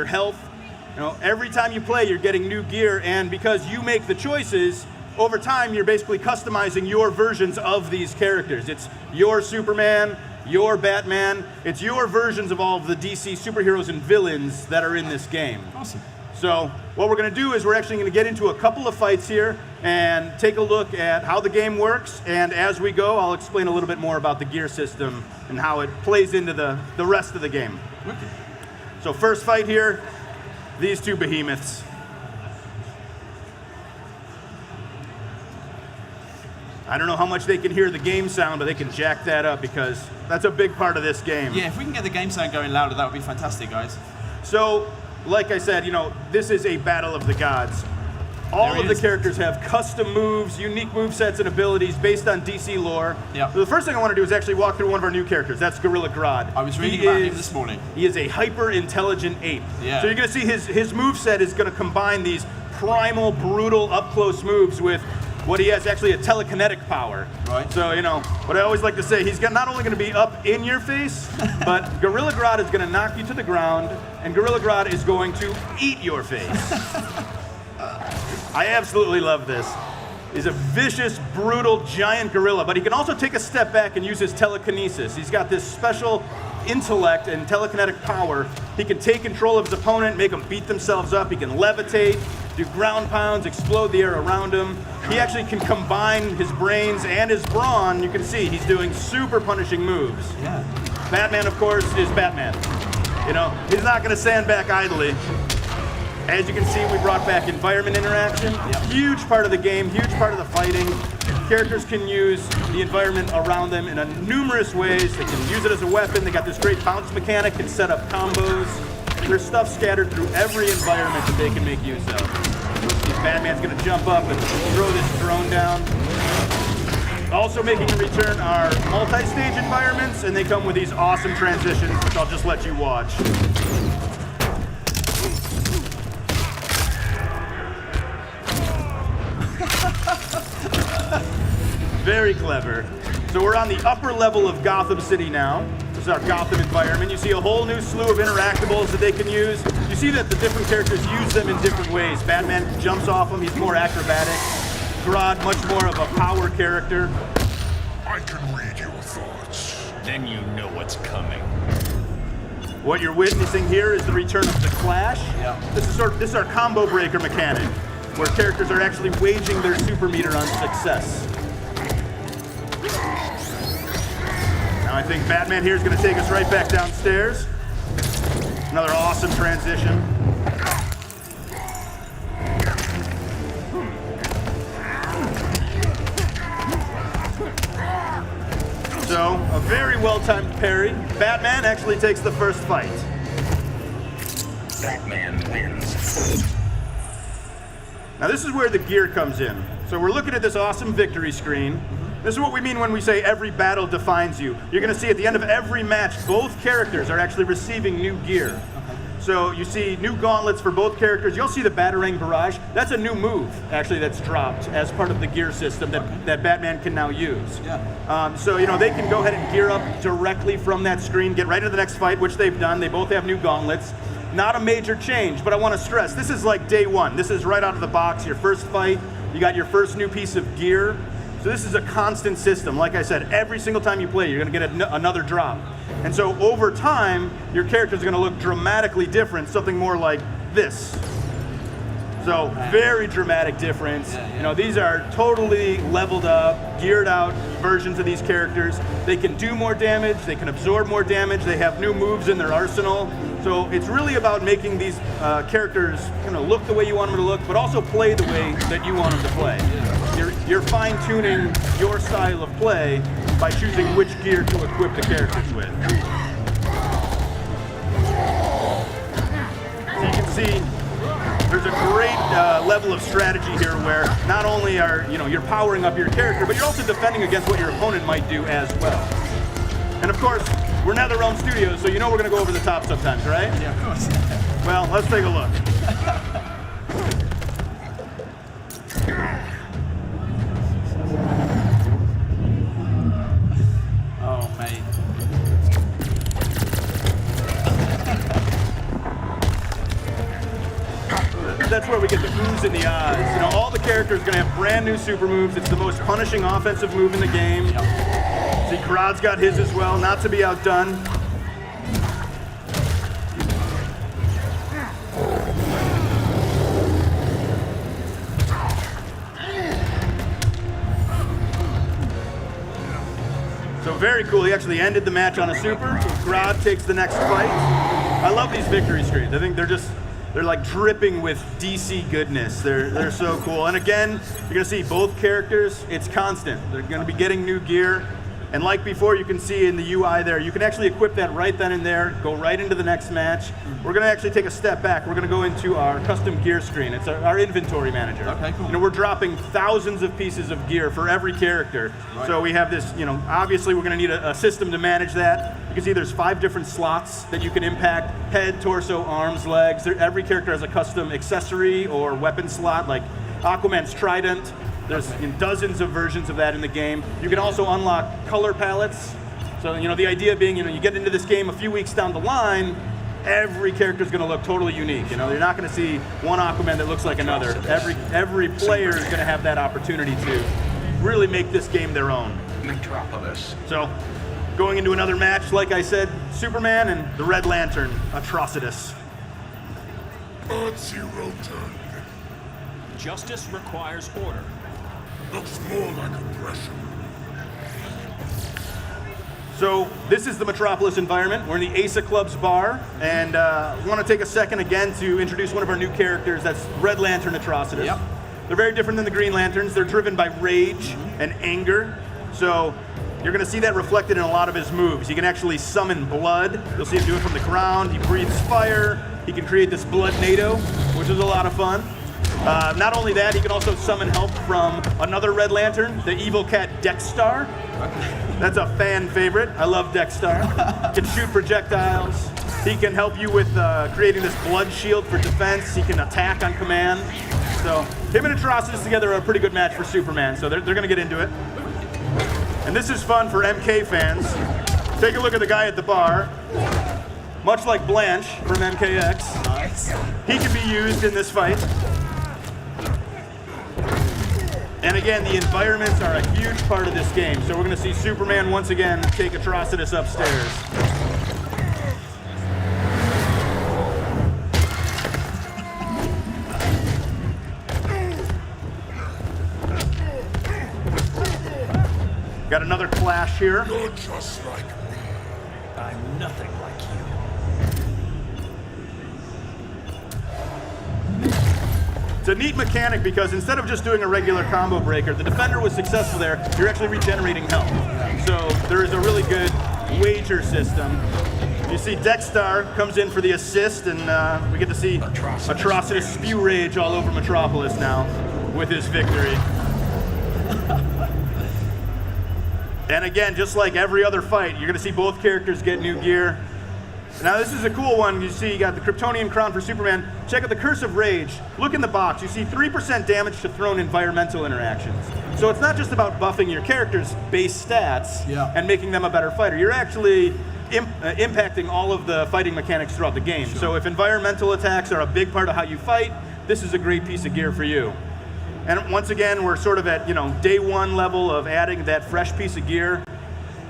their health. You know, every time you play, you're getting new gear, and because you make the choices, over time, you're basically customizing your versions of these characters. It's your Superman, your Batman. It's your versions of all of the DC superheroes and villains that are in this game. Awesome. So what we're going to do is we're actually going to get into a couple of fights here and take a look at how the game works. And as we go, I'll explain a little bit more about the gear system and how it plays into the rest of the game. Okay. So first fight here, these two behemoths. I don't know how much they can hear the game sound, but they can jack that up because that's a big part of this game. Yeah, if we can get the game sound going louder, that would be fantastic, guys. So, like I said, you know, this is a battle of the gods. All of the characters have custom moves, unique movesets and abilities based on DC lore. Yeah. So the first thing I want to do is actually walk through one of our new characters. That's Gorilla Grodd. I was reading about him this morning. He is a hyper-intelligent ape. Yeah. So you're going to see his moveset is going to combine these primal, brutal, up-close moves with what he has actually a telekinetic power. Right. So, you know, what I always like to say, he's not only going to be up in your face, but Gorilla Grodd is going to knock you to the ground, and Gorilla Grodd is going to eat your face. I absolutely love this. He's a vicious, brutal, giant gorilla, but he can also take a step back and use his telekinesis. He's got this special intellect and telekinetic power. He can take control of his opponent, make them beat themselves up. He can levitate, do ground pounds, explode the air around him. He actually can combine his brains and his brawn. You can see he's doing super punishing moves. Yeah. Batman, of course, is Batman. You know, he's not going to stand back idly. As you can see, we brought back environment interaction. Yep. Huge part of the game, huge part of the fighting. Characters can use the environment around them in numerous ways. They can use it as a weapon. They got this great bounce mechanic, can set up combos. There's stuff scattered through every environment that they can make use of. Batman's gonna jump up and throw this drone down. Also making a return are multi-stage environments, and they come with these awesome transitions, which I'll just let you watch. Very clever. So we're on the upper level of Gotham City now. This is our Gotham environment. You see a whole new slew of interactables that they can use. You see that the different characters use them in different ways. Batman jumps off them, he's more acrobatic. Grodd, much more of a power character. I can read your thoughts. Then you know what's coming. What you're witnessing here is the return of the Clash. Yeah. This is our combo breaker mechanic, where characters are actually waging their super meter on success. Now I think Batman here is going to take us right back downstairs. Another awesome transition. So, a very well-timed parry. Batman actually takes the first fight. Batman wins. Now this is where the gear comes in. So we're looking at this awesome victory screen. This is what we mean when we say every battle defines you. You're going to see at the end of every match, both characters are actually receiving new gear. So you see new gauntlets for both characters. You'll see the Batarang Barrage. That's a new move, actually, that's dropped as part of the gear system that Batman can now use. Yeah. So, you know, they can go ahead and gear up directly from that screen, get right into the next fight, which they've done. They both have new gauntlets. Not a major change, but I want to stress, this is like day one. This is right out of the box, your first fight. You got your first new piece of gear. So this is a constant system. Like I said, every single time you play, you're going to get another drop. And so over time, your characters are going to look dramatically different, something more like this. So very dramatic difference. Yeah. You know, these are totally leveled up, geared out versions of these characters. They can do more damage, they can absorb more damage, they have new moves in their arsenal. So it's really about making these characters kind of look the way you want them to look, but also play the way that you want them to play. You're fine-tuning your style of play by choosing which gear to equip the characters with. So you can see there's a great level of strategy here where not only are you're powering up your character, but you're also defending against what your opponent might do as well. And of course, we're NetherRealm Studios, so you know we're going to go over the top sometimes, right? Yeah, of course. Well, let's take a look. Oh, mate. that's where we get the oohs and the ahs. You know, all the characters are going to have brand new super moves. It's the most punishing offensive move in the game. See, Grodd's got his as well, not to be outdone. So very cool. He actually ended the match on a super. Grodd takes the next fight. I love these victory screens. I think they're like dripping with DC goodness. They're so cool. And again, you're gonna see both characters. It's constant. They're gonna be getting new gear. And like before, you can see in the UI there, you can actually equip that right then and there, go right into the next match. We're gonna actually take a step back. We're gonna go into our custom gear screen. It's our inventory manager. Okay, cool. You know, we're dropping thousands of pieces of gear for every character. Right. So we have this, you know, obviously we're gonna need a system to manage that. You can see there's 5 different slots that you can impact: head, torso, arms, legs. Every character has a custom accessory or weapon slot, like Aquaman's trident. There's dozens of versions of that in the game. You can also unlock color palettes. So, you know, the idea being, you know, you get into this game a few weeks down the line, every character is going to look totally unique. You know, you're not going to see one Aquaman that looks like another. Every player is going to have that opportunity to really make this game their own. Metropolis. So, going into another match, like I said, Superman and the Red Lantern, Atrocitus. Zero turn. Justice requires order. Looks more like oppression. So this is the Metropolis environment. We're in the Asa Club's bar, and we want to take a second again to introduce one of our new characters. That's Red Lantern Atrocitus. Yep. They're very different than the Green Lanterns. They're driven by rage and anger. So you're going to see that reflected in a lot of his moves. He can actually summon blood. You'll see him do it from the ground. He breathes fire. He can create this blood NATO, which is a lot of fun. Not only that, he can also summon help from another Red Lantern, the evil cat Dexstar. That's a fan favorite. I love Dexstar. He can shoot projectiles. He can help you with creating this blood shield for defense. He can attack on command. So him and Atrocitus together are a pretty good match for Superman, so they're going to get into it. And this is fun for MK fans. Take a look at the guy at the bar. Much like Blanche from MKX, Nice. he can be used in this fight. And again, the environments are a huge part of this game. So we're going to see Superman once again take Atrocitus upstairs. Got another clash here. You're just like me. I'm nothing like you. It's a neat mechanic because instead of just doing a regular combo breaker, the defender was successful there, you're actually regenerating health. So there is a really good wager system. You see Dexstar comes in for the assist, and we get to see Atrocitus spew rage all over Metropolis now with his victory. And again, just like every other fight, you're going to see both characters get new gear. Now this is a cool one. You see you got the Kryptonian crown for Superman. Check out the Curse of Rage. Look in the box. You see 3% damage to thrown environmental interactions. So it's not just about buffing your character's base stats and making them a better fighter. You're actually impacting all of the fighting mechanics throughout the game. Sure. So if environmental attacks are a big part of how you fight, this is a great piece of gear for you. And once again, we're sort of at, you know, day one level of adding that fresh piece of gear.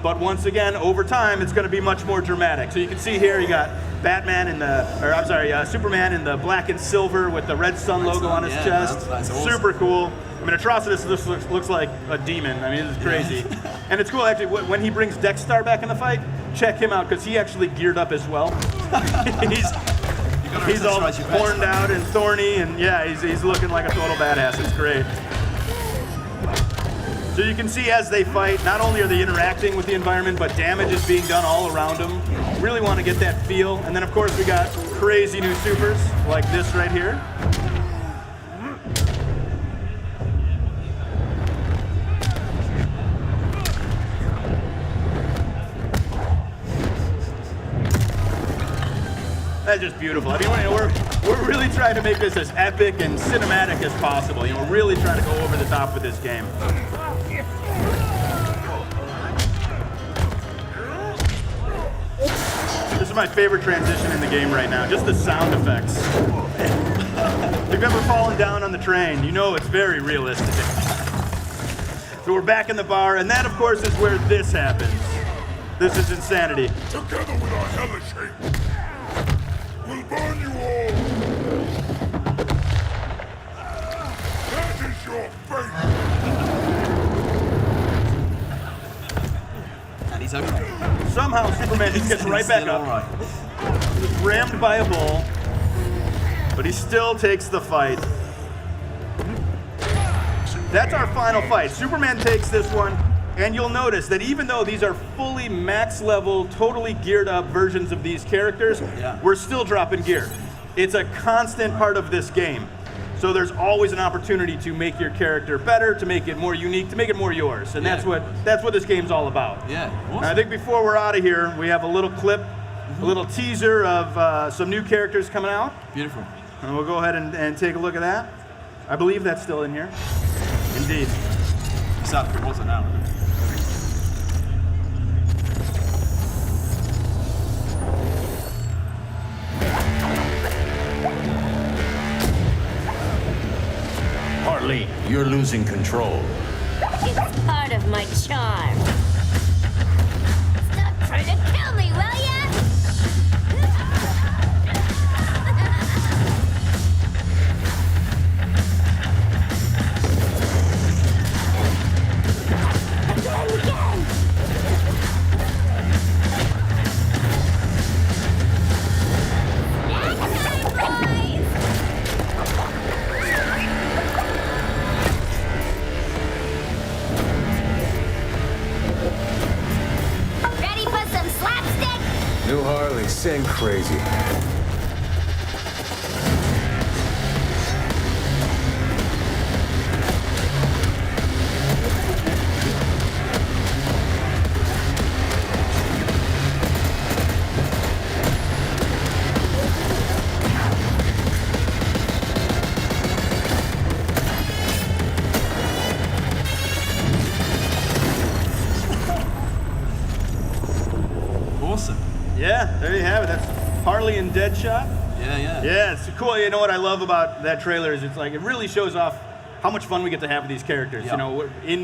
But once again, over time, it's going to be much more dramatic. So you can see here, you got Superman in the black and silver with the red sun logo on his chest. That's awesome. Super cool. I mean, Atrocitus looks like a demon. I mean, it's crazy. And it's cool, actually, when he brings Dexstar back in the fight, check him out, because he actually geared up as well. He's all horned out and thorny, and yeah, he's looking like a total badass. It's great. So you can see as they fight, not only are they interacting with the environment, but damage is being done all around them. Really want to get that feel. And then of course we got crazy new supers, like this right here. That's just beautiful. I mean, we're really trying to make this as epic and cinematic as possible. You know, we're really trying to go over the top with this game. This is my favorite transition in the game right now, just the sound effects. If you've ever fun on the train, you know it's very realistic. So we're back in the bar, and that, of course, is where this happens. This is insanity. Together with our hellish hate, we'll burn you all. That is your fate. And he's okay. Somehow Superman just gets right back Still up. all right. He's rammed by a bull, but he still takes the fight. That's our final fight. Superman takes this one, and you'll notice that even though these are fully max level, totally geared up versions of these characters, we're still dropping gear. It's a constant part of this game. So there's always an opportunity to make your character better, to make it more unique, to make it more yours. And that's what this game's all about. Yeah, And awesome. I think before we're out of here, we have a little clip, a little teaser of some new characters coming out. Beautiful. And we'll go ahead and take a look at that. I believe that's still in here. Indeed. It's out. It wasn't out. Harley, you're losing control. It's part of my charm. Stop trying to kill me, will ya? Ready for some slapstick? New Harley, sing crazy. Awesome. Yeah, there you have it. That's Harley and Deadshot. Yeah. Yeah, it's cool. You know what I love about that trailer is it's like it really shows off how much fun we get to have with these characters. Yeah. You know, in